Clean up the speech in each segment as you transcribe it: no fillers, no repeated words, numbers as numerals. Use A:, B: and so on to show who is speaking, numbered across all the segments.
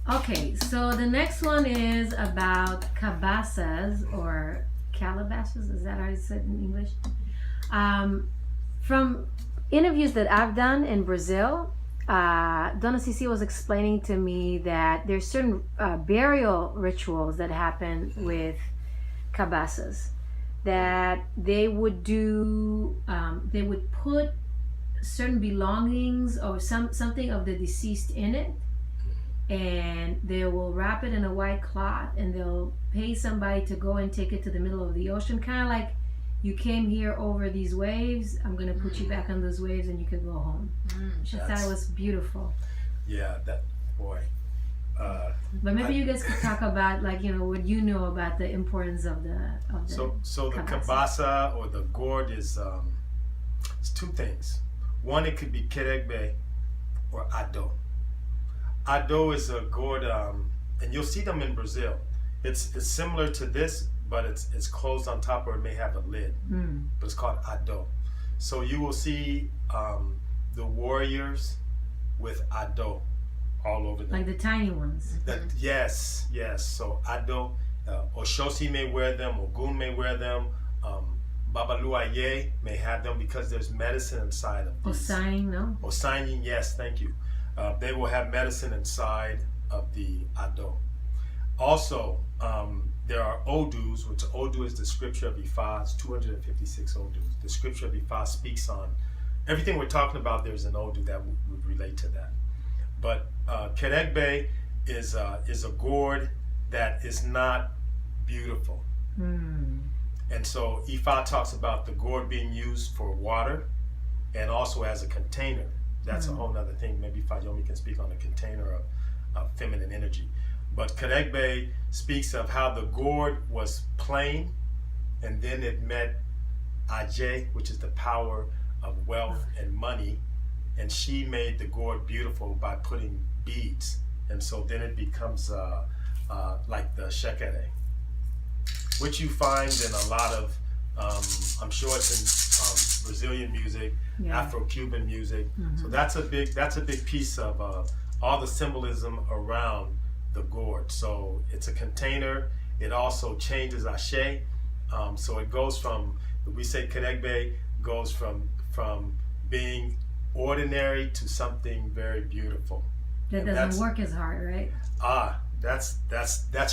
A: Okay, so the next one is about cabasas or calabasas. Is that how it's said in English? From interviews that I've done in Brazil, Donna Cici was explaining to me that there's certain burial rituals that happen with cabasas that they would do. They would put certain belongings or something of the deceased in it, and they will wrap it in a white cloth, and they'll pay somebody to go and take it to the middle of the ocean, kind of like you came here over these waves, I'm going to put you back on those waves and you can go home. Which I thought it was beautiful.
B: Yeah, that boy.
A: But maybe you guys could talk about, like, you know, what you know about the importance of the
B: so the cabasa or the gourd is it's two things. One, it could be keregbe or ado. Ado is a gourd, and you'll see them in Brazil. It's similar to this, but it's closed on top, or it may have a lid. But it's called ado. So you will see the warriors with ado all over them.
A: Like the tiny ones.
B: Yes. So ado, Oshosi may wear them, Ogun may wear them, Babaluaye may have them because there's medicine inside of these.
A: Osain, no?
B: Osain, yes, thank you. They will have medicine inside of the ado. Also, there are odus, which odu is the scripture of Ifa. It's 256 odus. The scripture of Ifa speaks on everything we're talking about. There's an odu that would relate to that. But keregbe is a gourd that is not beautiful. And so Ifa talks about the gourd being used for water and also as a container. That's a whole nother thing. Maybe Fayomi can speak on the container of feminine energy. But keregbe speaks of how the gourd was plain, and then it met Aje, which is the power of wealth and money, and she made the gourd beautiful by putting beads. And so then it becomes like the shekere, which you find in a lot of, I'm sure it's in Brazilian music, Afro-Cuban music. So that's a big piece of all the symbolism around the gourd. So it's a container. It also changes ashe. So it goes from, we say keregbe goes from being ordinary to something very beautiful.
A: That doesn't work as hard, right?
B: That's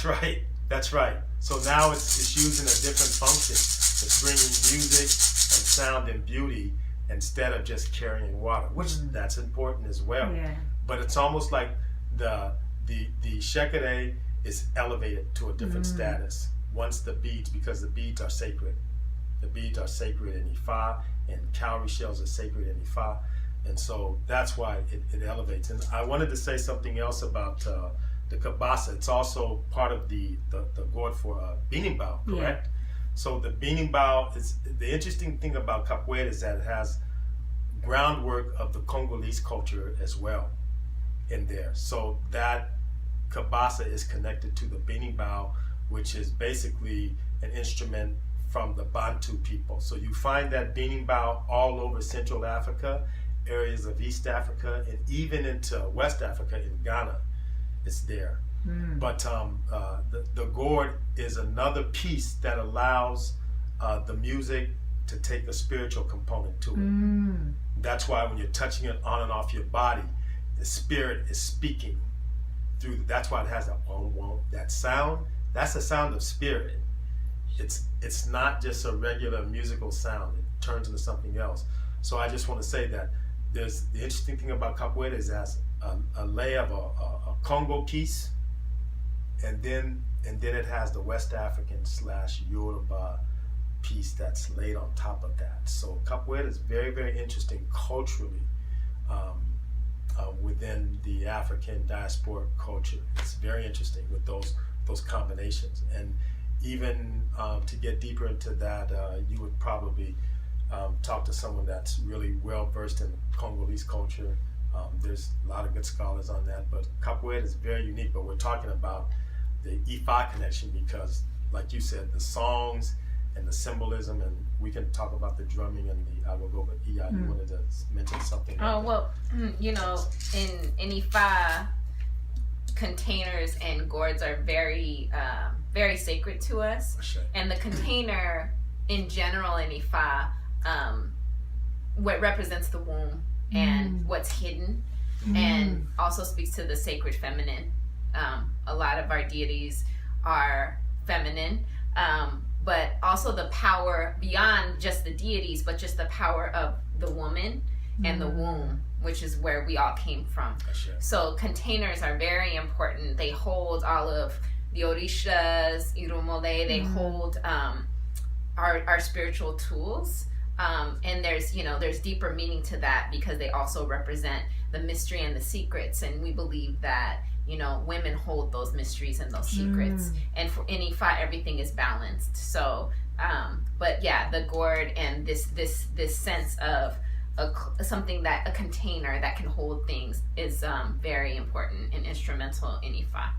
B: right. That's right. So now it's using a different function. It's bringing music and sound and beauty instead of just carrying water, which that's important as well. Yeah. But it's almost like the shekere is elevated to a different status once the beads, because the beads are sacred. The beads are sacred in Ifa, and cowrie shells are sacred in Ifa. And so that's why it elevates. And I wanted to say something else about the cabasa. It's also part of the gourd for binimbau, correct? Yeah. So the binimbau is, the interesting thing about capoeira is that it has groundwork of the Congolese culture as well in there. So that cabasa is connected to the binimbau, which is basically an instrument from the Bantu people. So you find that binimbau all over Central Africa, areas of East Africa, and even into West Africa in Ghana. It's there. But the gourd is another piece that allows the music to take a spiritual component to it. That's why when you're touching it on and off your body, the spirit is speaking through. That's why it has that sound. That's the sound of spirit. It's not just a regular musical sound. It turns into something else. So I just want to say that there's the interesting thing about capoeira is as a layer of a Congo piece, and then it has the West African / Yoruba piece that's laid on top of that. So capoeira is very, very interesting culturally within the African diasporic culture. It's very interesting with those combinations. And even to get deeper into that, you would probably talk to someone that's really well versed in Congolese culture. There's a lot of good scholars on that, but capoeira is very unique. But we're talking about the Ifa connection because, like you said, the songs and the symbolism, and we can talk about the drumming and the agogo. But Iya, you wanted to mention something?
C: Oh well, you know, in Ifa, containers and gourds are very very sacred to us. And the container in general in Ifa, what represents the womb and what's hidden, and also speaks to the sacred feminine. A lot of our deities are feminine, but also the power beyond just the deities, but just the power of the woman and the womb, which is where we all came from. So containers are very important. They hold all of the orishas, irumole, they hold our spiritual tools. And there's deeper meaning to that because they also represent the mystery and the secrets. And we believe that, women hold those mysteries and those secrets. And in Ifa, everything is balanced. So, but yeah, the gourd and this sense of a container that can hold things is very important and instrumental in Ifa.